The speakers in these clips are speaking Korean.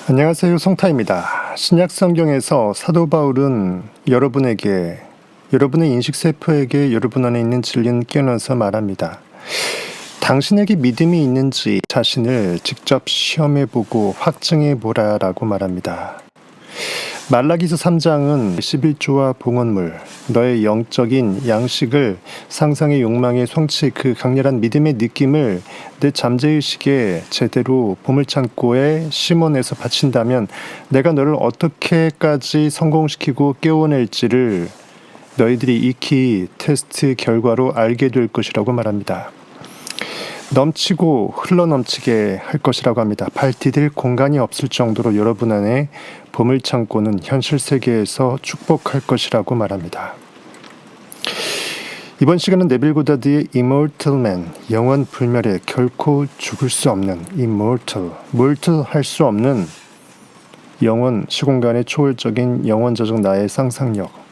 안녕하세요. 송타입니다. 신약 성경에서 사도 바울은 여러분에게, 여러분의 인식세포에게 여러분 안에 있는 진리는 깨어나서 말합니다. 당신에게 믿음이 있는지 자신을 직접 시험해보고 확증해보라 라고 말합니다. 말라기서 3장은 11조와 봉헌물, 너의 영적인 양식을 상상의 욕망의 성취 그 강렬한 믿음의 느낌을 내 잠재의식에 제대로 보물창고에 심어내서 바친다면 내가 너를 어떻게까지 성공시키고 깨워낼지를 너희들이 익히 테스트 결과로 알게 될 것이라고 말합니다. 넘치고 흘러넘치게 할 것이라고 합니다. 발 디딜 공간이 없을 정도로 여러분 안에 보물창고는 현실 세계에서 축복할 것이라고 말합니다. 이번 시간은 네빌 고다드의 Immortal Man, 영원 불멸의 결코 죽을 수 없는 mortal 할 수 없는 영원, 시공간의 초월적인 영원자적 나의 상상력,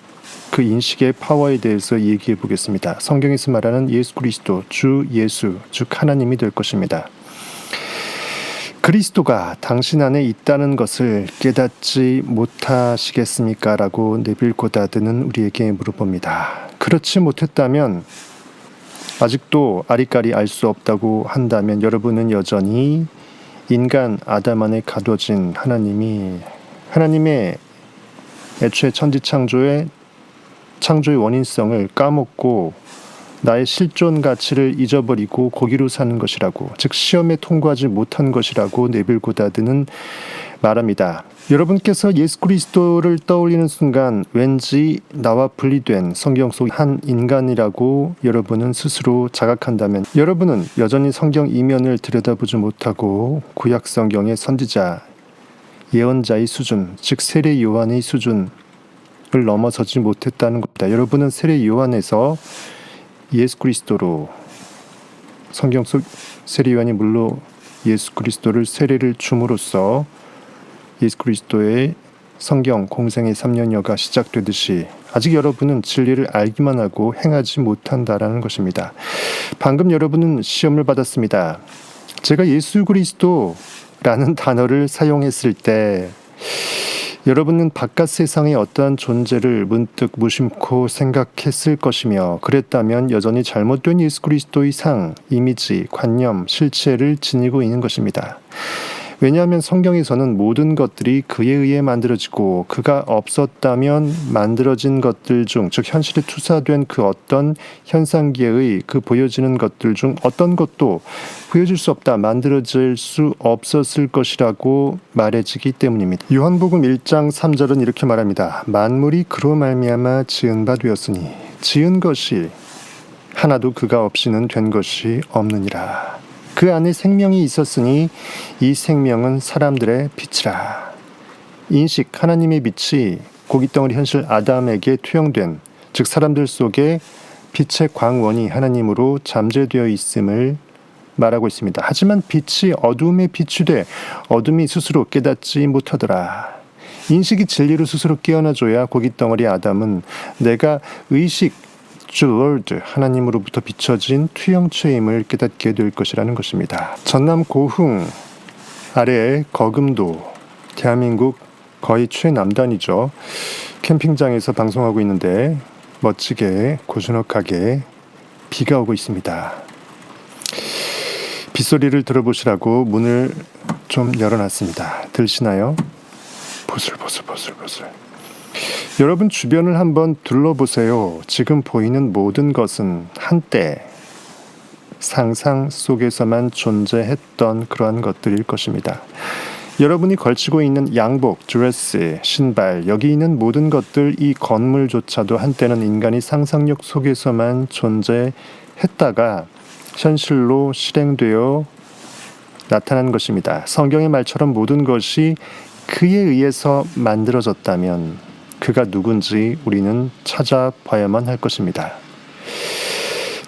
그 인식의 파워에 대해서 얘기해 보겠습니다. 성경에서 말하는 예수 그리스도, 주 예수, 즉 하나님이 될 것입니다. 그리스도가 당신 안에 있다는 것을 깨닫지 못하시겠습니까? 라고 네빌 고다드는 우리에게 물어봅니다. 그렇지 못했다면, 아직도 아리까리 알 수 없다고 한다면 여러분은 여전히 인간 아담 안에 가둬진 하나님의 애초에 천지창조의 원인성을 까먹고 나의 실존 가치를 잊어버리고 고기로 사는 것이라고, 즉 시험에 통과하지 못한 것이라고 네빌 고다드는 말합니다. 여러분께서 예수 그리스도를 떠올리는 순간 왠지 나와 분리된 성경 속 한 인간이라고 여러분은 스스로 자각한다면 여러분은 여전히 성경 이면을 들여다보지 못하고 구약 성경의 선지자, 예언자의 수준, 즉 세례 요한의 수준을 넘어서지 못했다는 겁니다. 여러분은 세례 요한에서 예수 그리스도로, 성경 속 세례 요한이 물로 예수 그리스도를 세례를 줌으로써 예수 그리스도의 성경 공생의 3년여가 시작되듯이 아직 여러분은 진리를 알기만 하고 행하지 못한다라는 것입니다. 방금 여러분은 시험을 받았습니다. 제가 예수 그리스도라는 단어를 사용했을 때 여러분은 바깥 세상의 어떠한 존재를 문득 무심코 생각했을 것이며, 그랬다면 여전히 잘못된 예수 그리스도의 상, 이미지, 관념, 실체를 지니고 있는 것입니다. 왜냐하면 성경에서는 모든 것들이 그에 의해 만들어지고 그가 없었다면 만들어진 것들 중, 즉 현실에 투사된 그 어떤 현상계의 그 보여지는 것들 중 어떤 것도 보여질 수 없다, 만들어질 수 없었을 것이라고 말해지기 때문입니다. 요한복음 1장 3절은 이렇게 말합니다. 만물이 그로 말미암아 지은 바 되었으니 지은 것이 하나도 그가 없이는 된 것이 없느니라. 그 안에 생명이 있었으니 이 생명은 사람들의 빛이라. 인식, 하나님의 빛이 고깃덩어리 현실 아담에게 투영된, 즉 사람들 속에 빛의 광원이 하나님으로 잠재되어 있음을 말하고 있습니다. 하지만 빛이 어둠에 비추되 어둠이 스스로 깨닫지 못하더라. 인식이 진리로 스스로 깨어나줘야 고깃덩어리 아담은 내가 의식, 주 롤드, 하나님으로부터 비춰진 투영체임을 깨닫게 될 것이라는 것입니다. 전남 고흥 아래의 거금도, 대한민국 거의 최남단이죠. 캠핑장에서 방송하고 있는데 멋지게 고즈넉하게 비가 오고 있습니다. 빗소리를 들어보시라고 문을 좀 열어놨습니다. 들리시나요? 보슬보슬. 여러분 주변을 한번 둘러보세요. 지금 보이는 모든 것은 한때 상상 속에서만 존재했던 그러한 것들일 것입니다. 여러분이 걸치고 있는 양복, 드레스, 신발, 여기 있는 모든 것들, 이 건물조차도 한때는 인간이 상상력 속에서만 존재했다가 현실로 실행되어 나타난 것입니다. 성경의 말처럼 모든 것이 그에 의해서 만들어졌다면 그가 누군지 우리는 찾아봐야만 할 것입니다.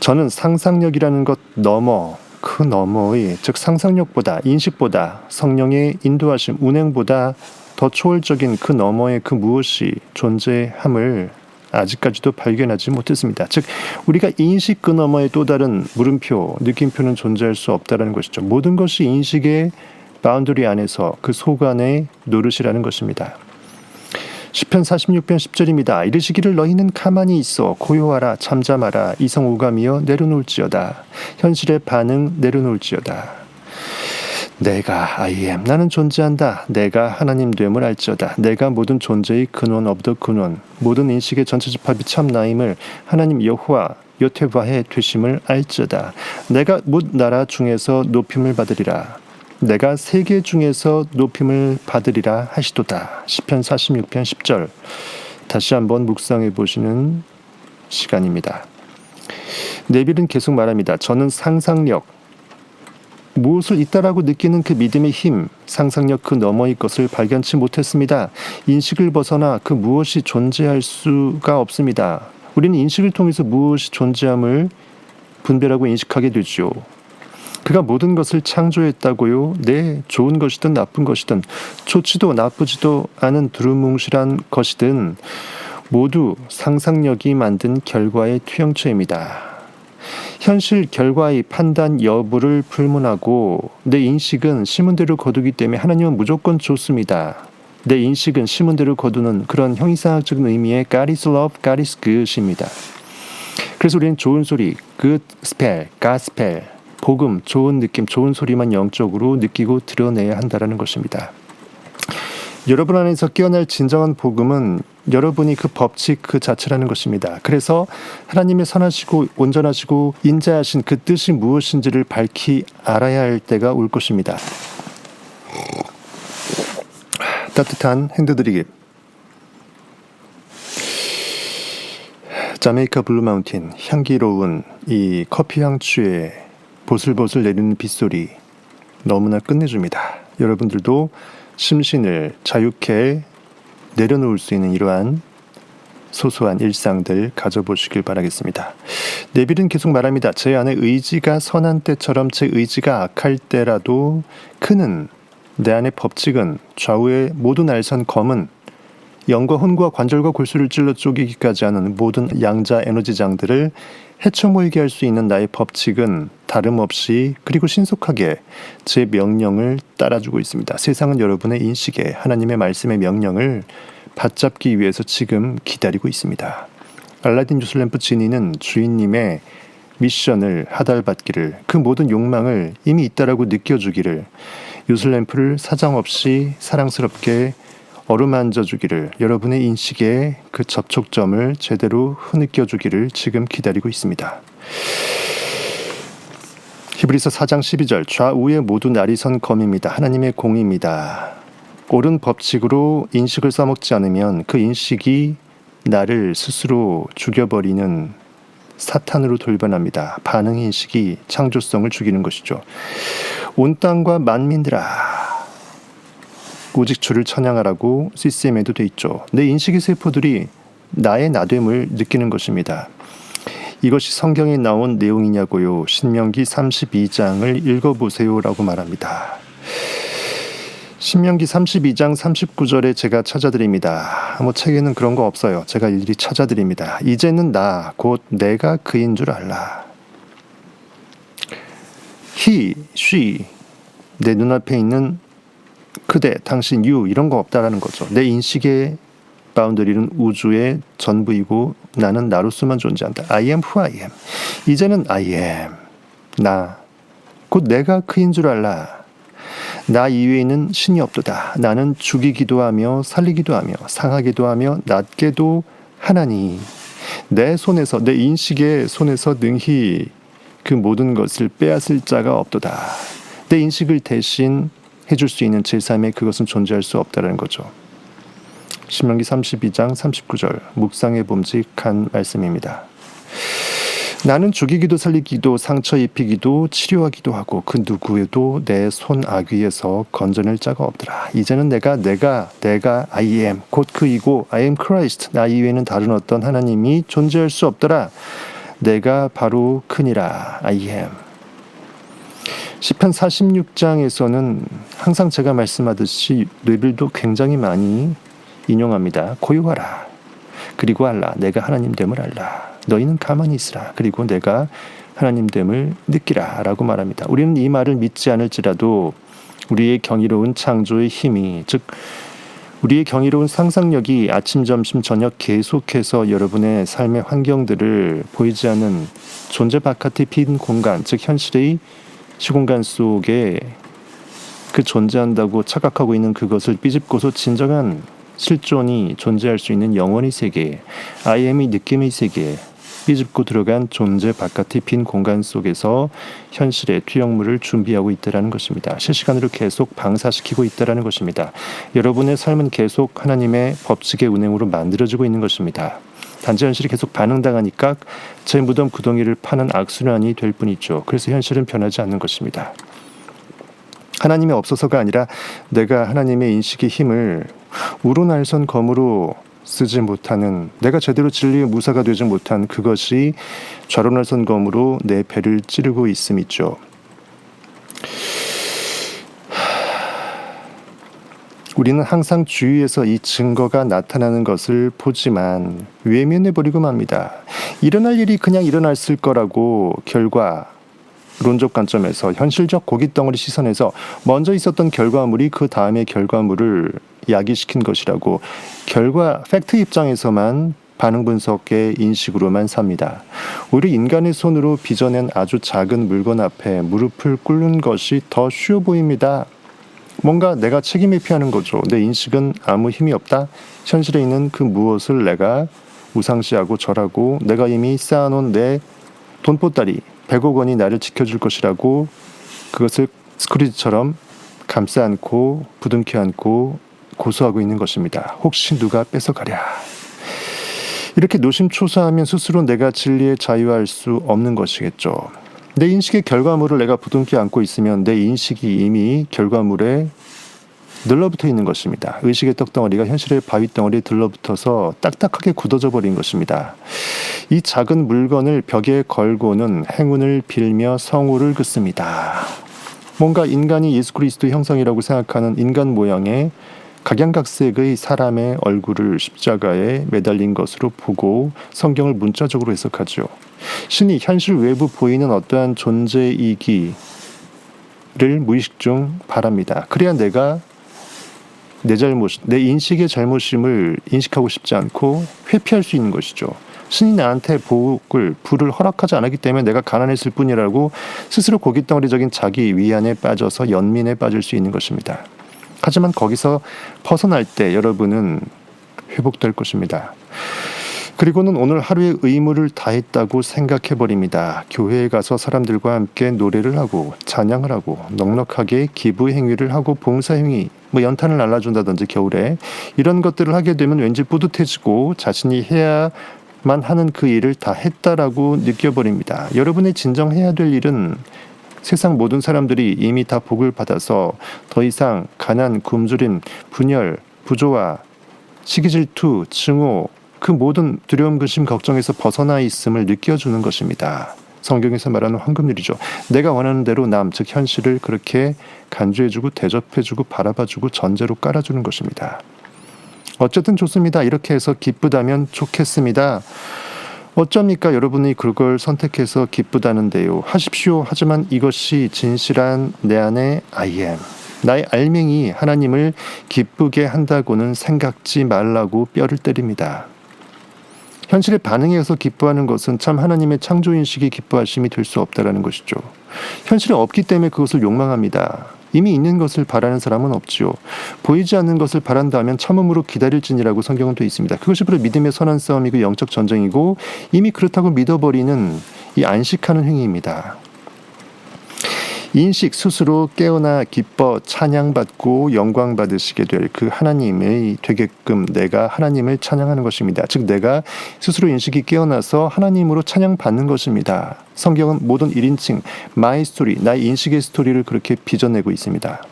저는 상상력이라는 것 너머, 그 너머의, 즉 상상력보다, 인식보다, 성령의 인도하심, 운행보다 더 초월적인 그 너머의 그 무엇이 존재함을 아직까지도 발견하지 못했습니다. 즉 우리가 인식 그 너머의 또 다른 물음표, 느낌표는 존재할 수 없다는 것이죠. 모든 것이 인식에 바운더리 안에서 그 소관의 노릇이라는 것입니다. 시편 46편 10절입니다. 이르시기를 너희는 가만히 있어 고요하라 잠잠하라 이성오감이여 내려놓을지어다. 현실의 반응 내려놓을지어다. 내가 I am 나는 존재한다. 내가 하나님 됨을 알지어다. 내가 모든 존재의 근원 of the 근원 모든 인식의 전체 집합이 참 나임을 하나님 여호와 여태바해 되심을 알지어다. 내가 뭇 나라 중에서 높임을 받으리라. 내가 세계 중에서 높임을 받으리라 하시도다. 시편 46편 10절 다시 한번 묵상해 보시는 시간입니다. 네빌은 계속 말합니다. 저는 상상력 무엇을 있다라고 느끼는 그 믿음의 힘, 상상력 그 너머의 것을 발견치 못했습니다. 인식을 벗어나 그 무엇이 존재할 수가 없습니다. 우리는 인식을 통해서 무엇이 존재함을 분별하고 인식하게 되죠. 그가 모든 것을 창조했다고요? 네, 좋은 것이든 나쁜 것이든 좋지도 나쁘지도 않은 두루뭉실한 것이든 모두 상상력이 만든 결과의 투영체입니다. 현실 결과의 판단 여부를 불문하고 내 인식은 심은대로 거두기 때문에 하나님은 무조건 좋습니다. 내 인식은 심은대로 거두는 그런 형이상학적인 의미의 God is love, God is good입니다. 그래서 우리는 좋은 소리, good spell, God spell 복음, 좋은 느낌, 좋은 소리만 영적으로 느끼고 드러내야 한다는 것입니다. 여러분 안에서 깨어날 진정한 복음은 여러분이 그 법칙 그 자체라는 것입니다. 그래서 하나님의 선하시고 온전하시고 인자하신 그 뜻이 무엇인지를 밝히 알아야 할 때가 올 것입니다. 따뜻한 핸드드립. 자메이카 블루 마운틴 향기로운 이 커피 향취에 보슬보슬 내리는 빗소리 너무나 끝내줍니다. 여러분들도 심신을 자유케 내려놓을 수 있는 이러한 소소한 일상들 가져보시길 바라겠습니다. 네빌은 계속 말합니다. 제 안에 의지가 선한 때처럼 제 의지가 악할 때라도 그는 내 안의 법칙은 좌우의 모든 날선 검은 영과 혼과 관절과 골수를 찔러 쪼개기까지 하는 모든 양자 에너지장들을 헤쳐모이게 할 수 있는 나의 법칙은 다름없이 그리고 신속하게 제 명령을 따라주고 있습니다. 세상은 여러분의 인식에 하나님의 말씀의 명령을 받잡기 위해서 지금 기다리고 있습니다. 알라딘 유슬램프 지니는 주인님의 미션을 하달받기를 그 모든 욕망을 이미 있다라고 느껴주기를 유슬램프를 사정없이 사랑스럽게 어루만져주기를 여러분의 인식에 그 접촉점을 제대로 흐느껴주기를 지금 기다리고 있습니다. 히브리서 4장 12절 좌우에 모두 날이 선 검입니다. 하나님의 공입니다. 옳은 법칙으로 인식을 써먹지 않으면 그 인식이 나를 스스로 죽여버리는 사탄으로 돌변합니다. 반응 인식이 창조성을 죽이는 것이죠. 온 땅과 만민들아 오직 주를 찬양하라고 CCM에도 돼 있죠. 내 인식의 세포들이 나의 나됨을 느끼는 것입니다. 이것이 성경에 나온 내용이냐고요. 신명기 32장을 읽어보세요라고 말합니다. 신명기 32장 39절에 제가 찾아드립니다. 책에는 그런 거 없어요. 제가 일일이 찾아드립니다. 이제는 나 곧 내가 그인 줄 알라. he, she 내 눈앞에 있는 그대, 당신, you 이런 거 없다라는 거죠. 내 인식의 바운더리는 우주의 전부이고 나는 나로서만 존재한다. I am who I am. 이제는 I am. 나. 곧 내가 그인 줄 알라. 나 이외에는 신이 없도다. 나는 죽이기도 하며 살리기도 하며 상하기도 하며 낫게도 하나니 내 손에서 내 인식의 손에서 능히 그 모든 것을 빼앗을 자가 없도다. 내 인식을 대신 해줄 수 있는 제3의 그것은 존재할 수 없다는 거죠. 신명기 32장 39절 묵상해 봄직한 말씀입니다. 나는 죽이기도 살리기도 상처 입히기도 치료하기도 하고 그 누구에도 내 손 아귀에서 건져낼 자가 없더라. 이제는 내가 I am 곧 그이고 I am Christ 나 이외에는 다른 어떤 하나님이 존재할 수 없더라. 내가 바로 크니라 I am. 시편 46장에서는 항상 제가 말씀하듯이 뇌빌도 굉장히 많이 인용합니다. 고요하라. 그리고 알라. 내가 하나님됨을 알라. 너희는 가만히 있으라. 그리고 내가 하나님됨을 느끼라. 라고 말합니다. 우리는 이 말을 믿지 않을지라도 우리의 경이로운 창조의 힘이, 즉 우리의 경이로운 상상력이 아침, 점심, 저녁 계속해서 여러분의 삶의 환경들을 보이지 않는 존재 바깥의 빈 공간, 즉 현실의 시공간 속에 그 존재한다고 착각하고 있는 그것을 삐집고서 진정한 실존이 존재할 수 있는 영원의 세계, I am의 느낌의 세계, 삐집고 들어간 존재 바깥의 빈 공간 속에서 현실의 투영물을 준비하고 있다는 것입니다. 실시간으로 계속 방사시키고 있다는 것입니다. 여러분의 삶은 계속 하나님의 법칙의 운행으로 만들어지고 있는 것입니다. 단지 현실이 계속 반응당하니까 제 무덤 구덩이를 파는 악순환이 될 뿐이죠. 그래서 현실은 변하지 않는 것입니다. 하나님이 없어서가 아니라 내가 하나님의 인식의 힘을 우로날선 검으로 쓰지 못하는, 내가 제대로 진리의 무사가 되지 못한 그것이 좌로날선 검으로 내 배를 찌르고 있음이죠. 우리는 항상 주위에서 이 증거가 나타나는 것을 보지만 외면해버리고 맙니다. 일어날 일이 그냥 일어났을 거라고 결과론적 관점에서 현실적 고깃덩어리 시선에서 먼저 있었던 결과물이 그 다음의 결과물을 야기시킨 것이라고 팩트 입장에서만 반응 분석의 인식으로만 삽니다. 오히려 인간의 손으로 빚어낸 아주 작은 물건 앞에 무릎을 꿇는 것이 더 쉬워 보입니다. 뭔가 내가 책임을 피하는 거죠. 내 인식은 아무 힘이 없다. 현실에 있는 그 무엇을 내가 우상시하고 절하고 내가 이미 쌓아놓은 내 돈보따리 100억 원이 나를 지켜줄 것이라고 그것을 스크루지처럼 감싸 안고 부둥켜 안고 고소하고 있는 것입니다. 혹시 누가 뺏어가랴. 이렇게 노심초사하면 스스로 내가 진리에 자유할 수 없는 것이겠죠. 내 인식의 결과물을 내가 부둥켜 안고 있으면 내 인식이 이미 결과물에 늘러붙어 있는 것입니다. 의식의 떡덩어리가 현실의 바위덩어리에 들러붙어서 딱딱하게 굳어져 버린 것입니다. 이 작은 물건을 벽에 걸고는 행운을 빌며 성호를 긋습니다. 뭔가 인간이 예수 그리스도의 형상이라고 생각하는 인간 모양의 각양각색의 사람의 얼굴을 십자가에 매달린 것으로 보고 성경을 문자적으로 해석하죠. 신이 현실 외부 보이는 어떠한 존재이기를 무의식 중 바랍니다. 그래야 내가 내 잘못, 내 인식의 잘못임을 인식하고 싶지 않고 회피할 수 있는 것이죠. 신이 나한테 불을 허락하지 않았기 때문에 내가 가난했을 뿐이라고 스스로 고깃덩어리적인 자기 위안에 빠져서 연민에 빠질 수 있는 것입니다. 하지만 거기서 벗어날 때 여러분은 회복될 것입니다. 그리고는 오늘 하루의 의무를 다했다고 생각해버립니다. 교회에 가서 사람들과 함께 노래를 하고 찬양을 하고 넉넉하게 기부 행위를 하고 봉사 행위, 연탄을 날라준다든지 겨울에 이런 것들을 하게 되면 왠지 뿌듯해지고 자신이 해야만 하는 그 일을 다 했다라고 느껴버립니다. 여러분의 진정 해야 될 일은 세상 모든 사람들이 이미 다 복을 받아서 더 이상 가난, 굶주림, 분열, 부조화, 시기질투, 증오, 그 모든 두려움, 근심, 걱정에서 벗어나 있음을 느껴주는 것입니다. 성경에서 말하는 황금률이죠. 내가 원하는 대로 즉 현실을 그렇게 간주해주고 대접해주고 바라봐주고 전제로 깔아주는 것입니다. 어쨌든 좋습니다. 이렇게 해서 기쁘다면 좋겠습니다. 어쩝니까? 여러분이 그걸 선택해서 기쁘다는데요. 하십시오. 하지만 이것이 진실한 내 안의 I am, 나의 알맹이 하나님을 기쁘게 한다고는 생각지 말라고 뼈를 때립니다. 현실에 반응해서 기뻐하는 것은 참 하나님의 창조인식이 기뻐하심이 될 수 없다라는 것이죠. 현실에 없기 때문에 그것을 욕망합니다. 이미 있는 것을 바라는 사람은 없지요. 보이지 않는 것을 바란다면 참음으로 기다릴지니라고 성경은 되어 있습니다. 그것이 바로 믿음의 선한 싸움이고 영적 전쟁이고 이미 그렇다고 믿어버리는 이 안식하는 행위입니다. 인식 스스로 깨어나 기뻐 찬양받고 영광받으시게 될 그 하나님의 되게끔 내가 하나님을 찬양하는 것입니다. 즉 내가 스스로 인식이 깨어나서 하나님으로 찬양받는 것입니다. 성경은 모든 1인칭 마이 스토리, 나의 인식의 스토리를 그렇게 빚어내고 있습니다.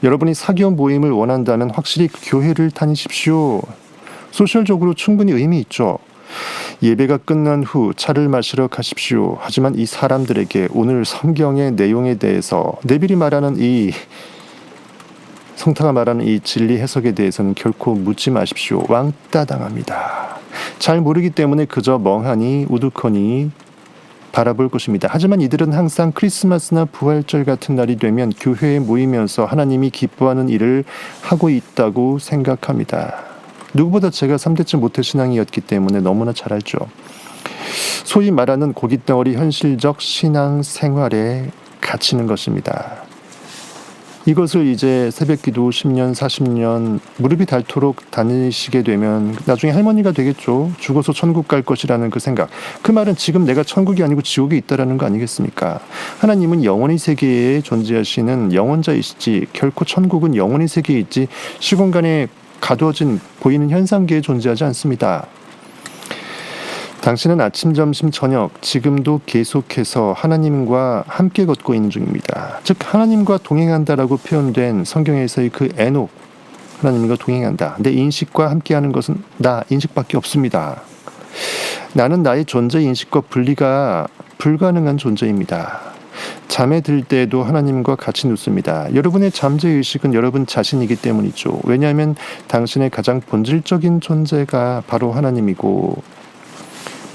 여러분이 사교 모임을 원한다면 확실히 교회를 다니십시오. 소셜적으로 충분히 의미 있죠. 예배가 끝난 후 차를 마시러 가십시오. 하지만 이 사람들에게 오늘 성경의 내용에 대해서 네빌이 말하는 성타가 말하는 이 진리 해석에 대해서는 결코 묻지 마십시오. 왕따 당합니다. 잘 모르기 때문에 그저 멍하니 우두커니 바라볼 것입니다. 하지만 이들은 항상 크리스마스나 부활절 같은 날이 되면 교회에 모이면서 하나님이 기뻐하는 일을 하고 있다고 생각합니다. 누구보다 제가 3대째 모태신앙이었기 때문에 너무나 잘 알죠. 소위 말하는 고깃덩어리 현실적 신앙 생활에 갇히는 것입니다. 이것을 이제 새벽기도 10년, 40년 무릎이 닳도록 다니시게 되면 나중에 할머니가 되겠죠. 죽어서 천국 갈 것이라는 그 생각. 그 말은 지금 내가 천국이 아니고 지옥에 있다라는 거 아니겠습니까? 하나님은 영원의 세계에 존재하시는 영원자이시지 결코 천국은 영원의 세계에 있지 시공간에 가두어진 보이는 현상계에 존재하지 않습니다. 당신은 아침, 점심, 저녁 지금도 계속해서 하나님과 함께 걷고 있는 중입니다. 즉 하나님과 동행한다라고 표현된 성경에서의 그 에녹, 하나님과 동행한다. 내 인식과 함께하는 것은 나 인식밖에 없습니다. 나는 나의 존재 인식과 분리가 불가능한 존재입니다. 잠에 들 때에도 하나님과 같이 눕습니다. 여러분의 잠재의식은 여러분 자신이기 때문이죠. 왜냐하면 당신의 가장 본질적인 존재가 바로 하나님이고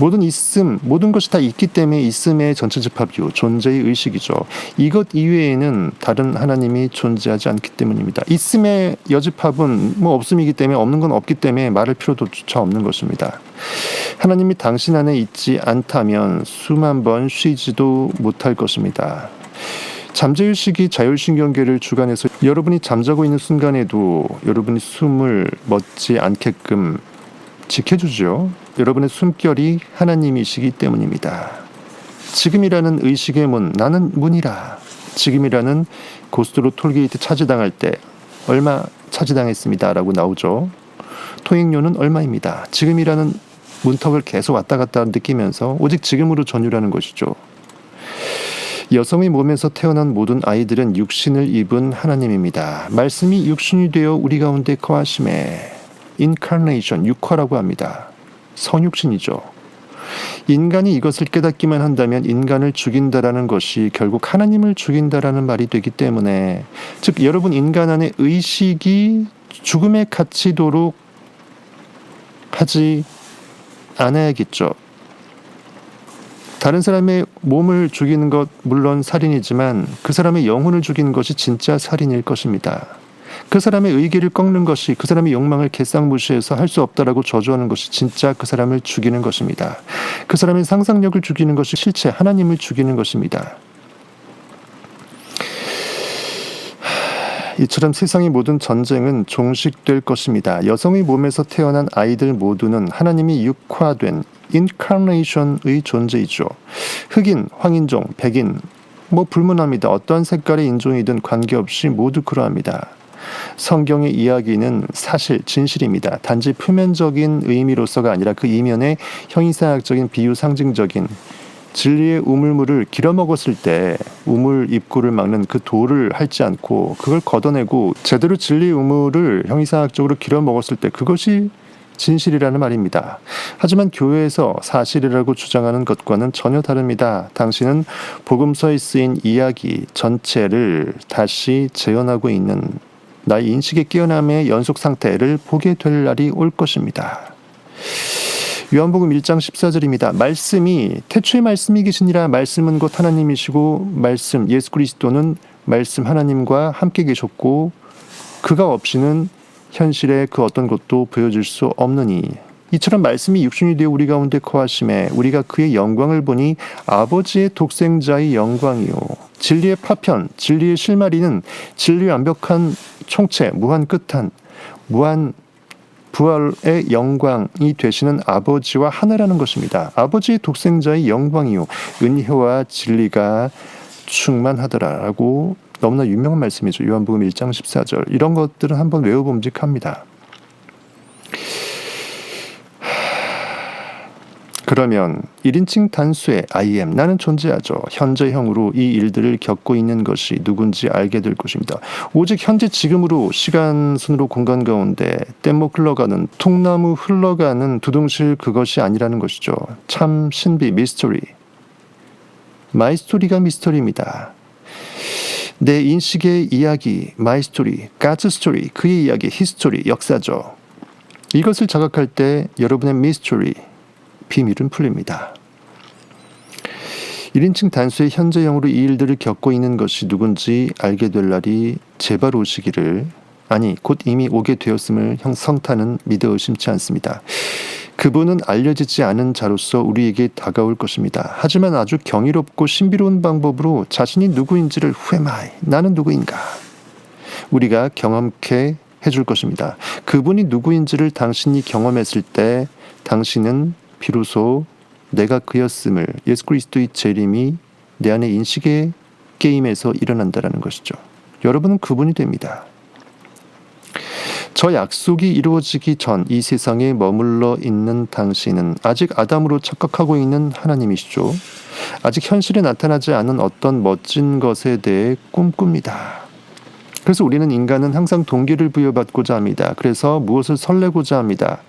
모든 있음, 모든 것이 다 있기 때문에 있음의 전체 집합이요. 존재의 의식이죠. 이것 이외에는 다른 하나님이 존재하지 않기 때문입니다. 있음의 여집합은 없음이기 때문에 없는 건 없기 때문에 말할 필요도조차 없는 것입니다. 하나님이 당신 안에 있지 않다면 수만 번 쉬지도 못할 것입니다. 잠재의식이 자율신경계를 주관해서 여러분이 잠자고 있는 순간에도 여러분이 숨을 멎지 않게끔 지켜주죠. 여러분의 숨결이 하나님이시기 때문입니다. 지금이라는 의식의 문, 나는 문이라. 지금이라는 고속도로 톨게이트 차지당할 때 얼마 차지당했습니다 라고 나오죠. 통행료는 얼마입니다. 지금이라는 문턱을 계속 왔다 갔다 느끼면서 오직 지금으로 전율하는 것이죠. 여성의 몸에서 태어난 모든 아이들은 육신을 입은 하나님입니다. 말씀이 육신이 되어 우리 가운데 거하심에 인카네이션, 육화라고 합니다. 성육신이죠. 인간이 이것을 깨닫기만 한다면 인간을 죽인다라는 것이 결국 하나님을 죽인다라는 말이 되기 때문에 즉 여러분 인간 안에 의식이 죽음에 갇히도록 하지 않아야겠죠. 다른 사람의 몸을 죽이는 것 물론 살인이지만 그 사람의 영혼을 죽이는 것이 진짜 살인일 것입니다. 그 사람의 의기를 꺾는 것이 그 사람의 욕망을 개쌍무시해서 할 수 없다라고 저주하는 것이 진짜 그 사람을 죽이는 것입니다. 그 사람의 상상력을 죽이는 것이 실체 하나님을 죽이는 것입니다. 이처럼 세상의 모든 전쟁은 종식될 것입니다. 여성의 몸에서 태어난 아이들 모두는 하나님이 육화된 인카네이션의 존재이죠. 흑인, 황인종, 백인 불문합니다. 어떤 색깔의 인종이든 관계없이 모두 그러합니다. 성경의 이야기는 사실, 진실입니다. 단지 표면적인 의미로서가 아니라 그 이면에 형이상학적인 비유 상징적인 진리의 우물물을 길어먹었을 때 우물 입구를 막는 그 돌을 핥지 않고 그걸 걷어내고 제대로 진리의 우물을 형이상학적으로 길어먹었을 때 그것이 진실이라는 말입니다. 하지만 교회에서 사실이라고 주장하는 것과는 전혀 다릅니다. 당신은 복음서에 쓰인 이야기 전체를 다시 재현하고 있는 나의 인식의 깨어남의 연속 상태를 보게 될 날이 올 것입니다. 요한복음 1장 14절입니다. 말씀이 태초에 말씀이 계시니라. 말씀은 곧 하나님이시고 말씀 예수 그리스도는 말씀 하나님과 함께 계셨고 그가 없이는 현실의 그 어떤 것도 보여줄 수 없느니 이처럼 말씀이 육신이 되어 우리 가운데 거하심에 우리가 그의 영광을 보니 아버지의 독생자의 영광이요 진리의 파편, 진리의 실마리는 진리의 완벽한 총체, 무한 끝한 무한 부활의 영광이 되시는 아버지와 하나라는 것입니다. 아버지의 독생자의 영광이요 은혜와 진리가 충만하더라라고 너무나 유명한 말씀이죠. 요한복음 1장 14절. 이런 것들은 한번 외워봄직합니다. 그러면 1인칭 단수의 I am, 나는 존재하죠. 현재형으로 이 일들을 겪고 있는 것이 누군지 알게 될 것입니다. 오직 현재 지금으로 시간순으로 공간 가운데 뗏목 흘러가는 통나무 흘러가는 두둥실 그것이 아니라는 것이죠. 참 신비, 미스터리. 마이 스토리가 미스터리입니다. 내 인식의 이야기, 마이 스토리, God's 스토리, 그의 이야기, 히스토리, 역사죠. 이것을 자각할 때 여러분의 미스터리, 비밀은 풀립니다. 1인칭 단수의 현재형으로 이 일들을 겪고 있는 것이 누군지 알게 될 날이 제발 오시기를, 아니 곧 이미 오게 되었음을 성탄은 믿어 의심치 않습니다. 그분은 알려지지 않은 자로서 우리에게 다가올 것입니다. 하지만 아주 경이롭고 신비로운 방법으로 자신이 누구인지를 후에마이, 나는 누구인가, 우리가 경험케 해줄 것입니다. 그분이 누구인지를 당신이 경험했을 때 당신은 비로소 내가 그였음을, 예수 그리스도의 재림이 내 안에 인식의 게임에서 일어난다는 것이죠. 여러분은 그분이 됩니다. 저 약속이 이루어지기 전 이 세상에 머물러 있는 당신은 아직 아담으로 착각하고 있는 하나님이시죠. 아직 현실에 나타나지 않은 어떤 멋진 것에 대해 꿈꿉니다. 그래서 우리는 인간은 항상 동기를 부여받고자 합니다. 그래서 무엇을 설레고자 합니다.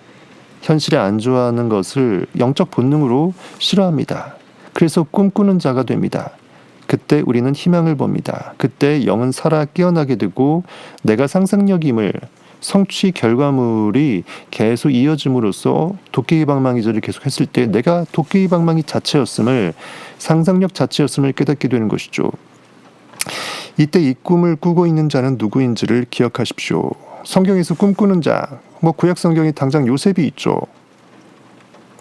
현실에 안 좋아하는 것을 영적 본능으로 싫어합니다. 그래서 꿈꾸는 자가 됩니다. 그때 우리는 희망을 봅니다. 그때 영은 살아 깨어나게 되고 내가 상상력임을, 성취 결과물이 계속 이어짐으로써 도깨비 방망이질을 계속했을 때 내가 도깨비 방망이 자체였음을, 상상력 자체였음을 깨닫게 되는 것이죠. 이때 이 꿈을 꾸고 있는 자는 누구인지를 기억하십시오. 성경에서 꿈꾸는 자, 구약 성경에 당장 요셉이 있죠.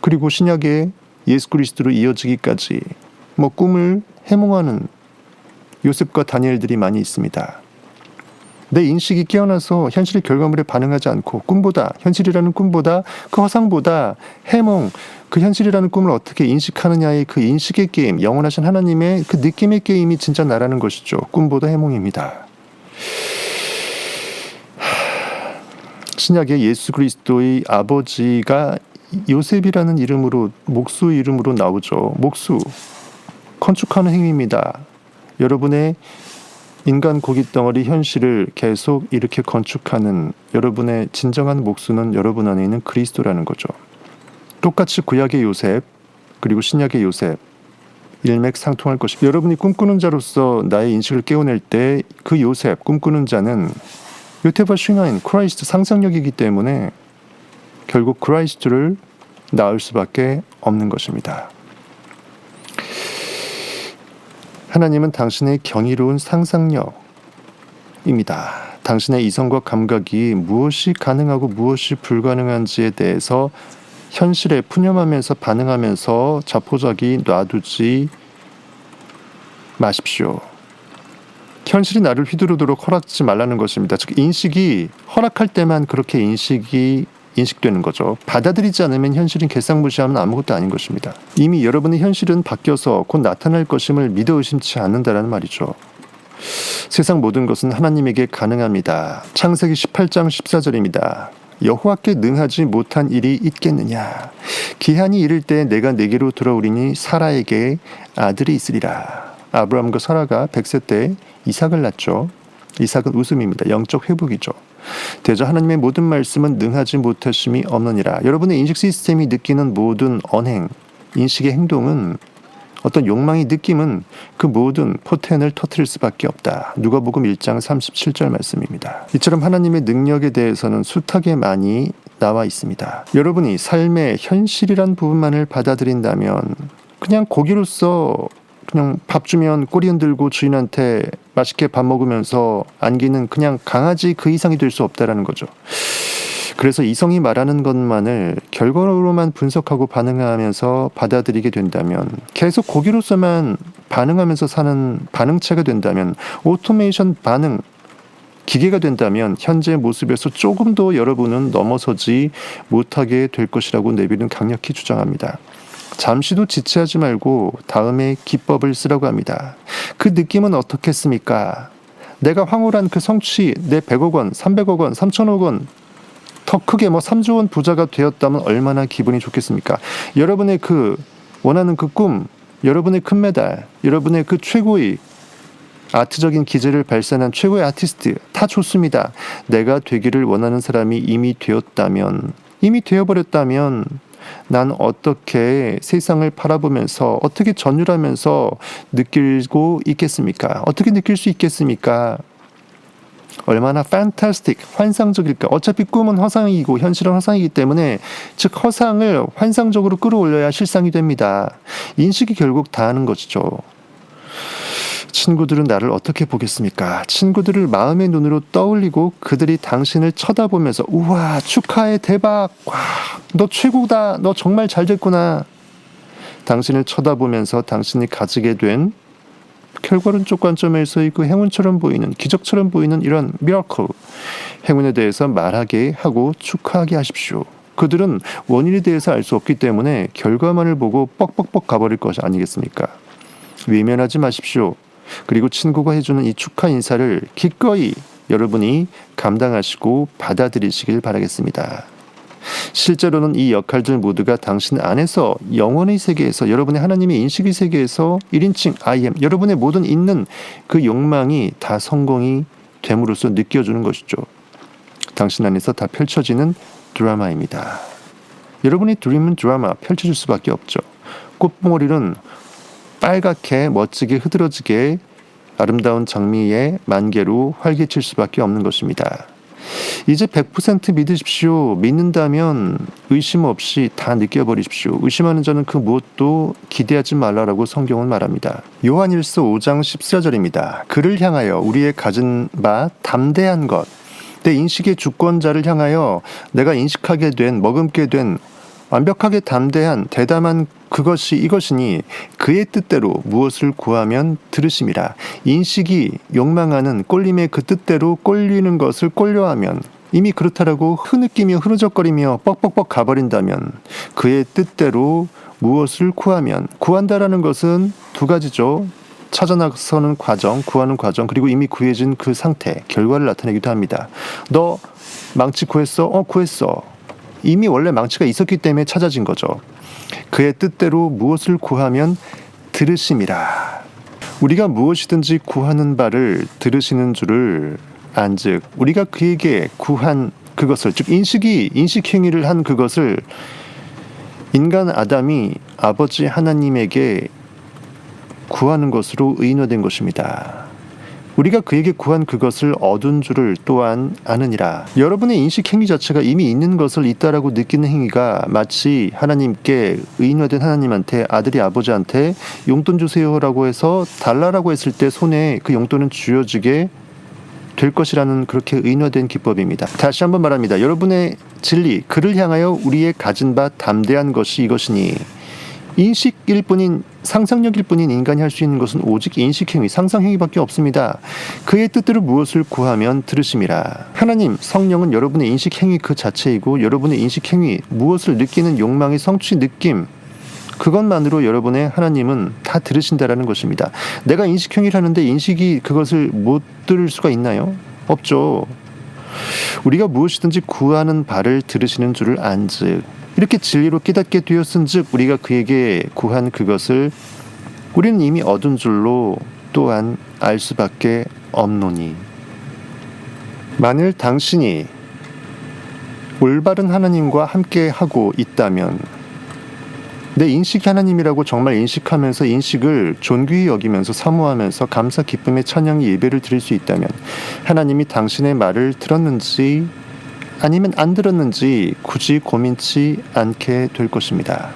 그리고 신약에 예수 그리스도로 이어지기까지 꿈을 해몽하는 요셉과 다니엘들이 많이 있습니다. 내 인식이 깨어나서 현실의 결과물에 반응하지 않고 꿈보다, 현실이라는 꿈보다, 그 허상보다 해몽, 그 현실이라는 꿈을 어떻게 인식하느냐의 그 인식의 게임, 영원하신 하나님의 그 느낌의 게임이 진짜 나라는 것이죠. 꿈보다 해몽입니다. 신약에 예수 그리스도의 아버지가 요셉이라는 이름으로, 목수 이름으로 나오죠. 목수, 건축하는 행위입니다. 여러분의 인간 고깃덩어리 현실을 계속 이렇게 건축하는 여러분의 진정한 목수는 여러분 안에 있는 그리스도라는 거죠. 똑같이 구약의 요셉 그리고 신약의 요셉 일맥상통할 것입니다. 여러분이 꿈꾸는 자로서 나의 인식을 깨워낼 때 그 요셉, 꿈꾸는 자는 요테바 슈나인, 크라이스트 상상력이기 때문에 결국 크라이스트를 낳을 수밖에 없는 것입니다. 하나님은 당신의 경이로운 상상력입니다. 당신의 이성과 감각이 무엇이 가능하고 무엇이 불가능한지에 대해서 현실에 푸념하면서 반응하면서 자포자기 놔두지 마십시오. 현실이 나를 휘두르도록 허락하지 말라는 것입니다. 즉 인식이 허락할 때만 그렇게 인식되는 거죠. 받아들이지 않으면 현실은 개상무시하면 아무것도 아닌 것입니다. 이미 여러분의 현실은 바뀌어서 곧 나타날 것임을 믿어 의심치 않는다라는 말이죠. 세상 모든 것은 하나님에게 가능합니다. 창세기 18장 14절입니다. 여호와께 능하지 못한 일이 있겠느냐. 기한이 이를 때 내가 내게로 돌아오리니 사라에게 아들이 있으리라. 아브라함과 사라가 100세 때 이삭을 낳죠. 이삭은 웃음입니다. 영적 회복이죠. 대저 하나님의 모든 말씀은 능하지 못하심이 없느니라. 여러분의 인식 시스템이 느끼는 모든 언행, 인식의 행동은, 어떤 욕망의 느낌은 그 모든 포텐을 터뜨릴 수밖에 없다. 누가복음 1장 37절 말씀입니다. 이처럼 하나님의 능력에 대해서는 숱하게 많이 나와 있습니다. 여러분이 삶의 현실이란 부분만을 받아들인다면 그냥 고기로서 그냥 밥 주면 꼬리 흔들고 주인한테 맛있게 밥 먹으면서 안기는 그냥 강아지 그 이상이 될 수 없다라는 거죠. 그래서 이성이 말하는 것만을 결과로만 분석하고 반응하면서 받아들이게 된다면, 계속 고기로서만 반응하면서 사는 반응체가 된다면, 오토메이션 반응 기계가 된다면 현재 모습에서 조금 더 여러분은 넘어서지 못하게 될 것이라고 네빌은 강력히 주장합니다. 잠시도 지체하지 말고 다음에 기법을 쓰라고 합니다. 그 느낌은 어떻겠습니까? 내가 황홀한 그 성취, 내 100억 원, 300억 원, 3천억 원, 더 크게 3조 원 부자가 되었다면 얼마나 기분이 좋겠습니까? 여러분의 그 원하는 그 꿈, 여러분의 금메달, 여러분의 그 최고의 아트적인 기재를 발산한 최고의 아티스트 다 좋습니다. 내가 되기를 원하는 사람이 이미 되었다면, 이미 되어버렸다면 난 어떻게 세상을 바라보면서 어떻게 전율하면서 느끼고 있겠습니까? 어떻게 느낄 수 있겠습니까? 얼마나 fantastic, 환상적일까. 어차피 꿈은 허상이고 현실은 허상이기 때문에 즉 허상을 환상적으로 끌어올려야 실상이 됩니다. 인식이 결국 다 하는 것이죠. 친구들은 나를 어떻게 보겠습니까? 친구들을 마음의 눈으로 떠올리고 그들이 당신을 쳐다보면서 우와 축하해 대박 와, 너 최고다 너 정말 잘 됐구나. 당신을 쳐다보면서 당신이 가지게 된 결과론적 관점에서의 그 행운처럼 보이는 기적처럼 보이는 이런 미라클 행운에 대해서 말하게 하고 축하하게 하십시오. 그들은 원인에 대해서 알 수 없기 때문에 결과만을 보고 뻑뻑뻑 가버릴 것이 아니겠습니까? 외면하지 마십시오. 그리고 친구가 해주는 이 축하 인사를 기꺼이 여러분이 감당하시고 받아들이시길 바라겠습니다. 실제로는 이 역할들 모두가 당신 안에서 영혼의 세계에서 여러분의 하나님의 인식의 세계에서 1인칭 I am 여러분의 모든 있는 그 욕망이 다 성공이 됨으로써 느껴주는 것이죠. 당신 안에서 다 펼쳐지는 드라마입니다. 여러분이 드림은 드라마 펼쳐질 수밖에 없죠. 꽃봉오리는 빨갛게 멋지게 흐드러지게 아름다운 장미의 만개로 활개칠 수밖에 없는 것입니다. 이제 100% 믿으십시오. 믿는다면 의심 없이 다 느껴버리십시오. 의심하는 자는 그 무엇도 기대하지 말라라고 성경은 말합니다. 요한일서 5장 14절입니다. 그를 향하여 우리의 가진 바 담대한 것 내 인식의 주권자를 향하여 내가 인식하게 된 머금게 된 완벽하게 담대한 대담한 그것이 이것이니 그의 뜻대로 무엇을 구하면 들으심이라. 인식이 욕망하는 꼴림의 그 뜻대로 꼴리는 것을 꼴려하면 이미 그렇다라고 흐느끼며 흐느적거리며 뻑뻑뻑 가버린다면 그의 뜻대로 무엇을 구하면 구한다라는 것은 두 가지죠. 찾아 나서는 과정, 구하는 과정, 그리고 이미 구해진 그 상태, 결과를 나타내기도 합니다. 너 망치 구했어? 구했어. 이미 원래 망치가 있었기 때문에 찾아진 거죠. 그의 뜻대로 무엇을 구하면 들으심이라. 우리가 무엇이든지 구하는 바를 들으시는 줄을 안즉 우리가 그에게 구한 그것을 즉 인식 행위를 한 그것을 인간 아담이 아버지 하나님에게 구하는 것으로 의인화된 것입니다. 우리가 그에게 구한 그것을 얻은 줄을 또한 아느니라. 여러분의 인식 행위 자체가 이미 있는 것을 있다라고 느끼는 행위가 마치 하나님께 의인화된 하나님한테 아들이 아버지한테 용돈 주세요라고 해서 달라라고 했을 때 손에 그 용돈은 쥐어지게 될 것이라는 그렇게 의인화된 기법입니다. 다시 한번 말합니다. 여러분의 진리 그를 향하여 우리의 가진 바 담대한 것이 이것이니 인식일 뿐인 상상력일 뿐인 인간이 할 수 있는 것은 오직 인식행위, 상상행위밖에 없습니다. 그의 뜻대로 무엇을 구하면 들으심이라. 하나님, 성령은 여러분의 인식행위 그 자체이고 여러분의 인식행위, 무엇을 느끼는 욕망의 성취 느낌 그것만으로 여러분의 하나님은 다 들으신다라는 것입니다. 내가 인식행위를 하는데 인식이 그것을 못 들을 수가 있나요? 없죠. 우리가 무엇이든지 구하는 바를 들으시는 줄을 안즉 이렇게 진리로 깨닫게 되었은즉 우리가 그에게 구한 그것을 우리는 이미 얻은 줄로 또한 알 수밖에 없노니. 만일 당신이 올바른 하나님과 함께 하고 있다면 내 인식이 하나님이라고 정말 인식하면서 인식을 존귀히 여기면서 사모하면서 감사 기쁨의 찬양의 예배를 드릴 수 있다면 하나님이 당신의 말을 들었는지 아니면 안 들었는지 굳이 고민치 않게 될 것입니다.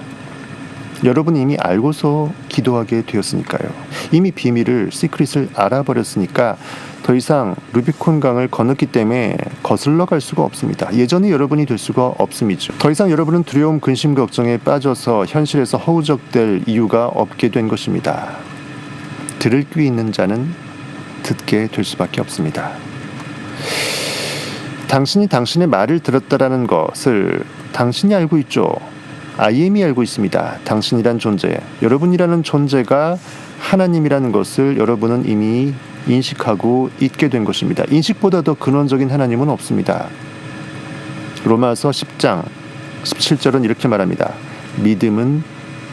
여러분이 이미 알고서 기도하게 되었으니까요. 이미 비밀을, 시크릿을 알아버렸으니까 더 이상 루비콘 강을 건넜기 때문에 거슬러 갈 수가 없습니다. 예전의 여러분이 될 수가 없음이죠. 더 이상 여러분은 두려움, 근심, 걱정에 빠져서 현실에서 허우적될 이유가 없게 된 것입니다. 들을 귀 있는 자는 듣게 될 수밖에 없습니다. 당신이 당신의 말을 들었다라는 것을 당신이 알고 있죠. IM이 알고 있습니다. 당신이란 존재, 여러분이라는 존재가 하나님이라는 것을 여러분은 이미 인식하고 있게 된 것입니다. 인식보다 더 근원적인 하나님은 없습니다. 로마서 10장 17절은 이렇게 말합니다. 믿음은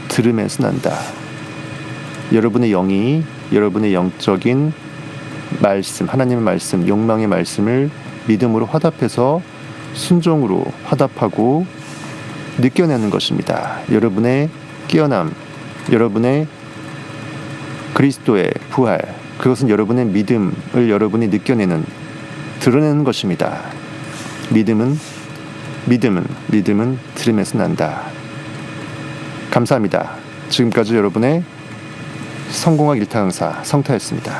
들음에서 난다. 여러분의 영이 여러분의 영적인 말씀, 하나님의 말씀, 욕망의 말씀을 믿음으로 화답해서 순종으로 화답하고 느껴내는 것입니다. 여러분의 깨어남, 여러분의 그리스도의 부활, 그것은 여러분의 믿음을 여러분이 느껴내는 드러내는 것입니다. 믿음은 들음에서 난다. 감사합니다. 지금까지 여러분의 성공학 일타 강사 성타였습니다.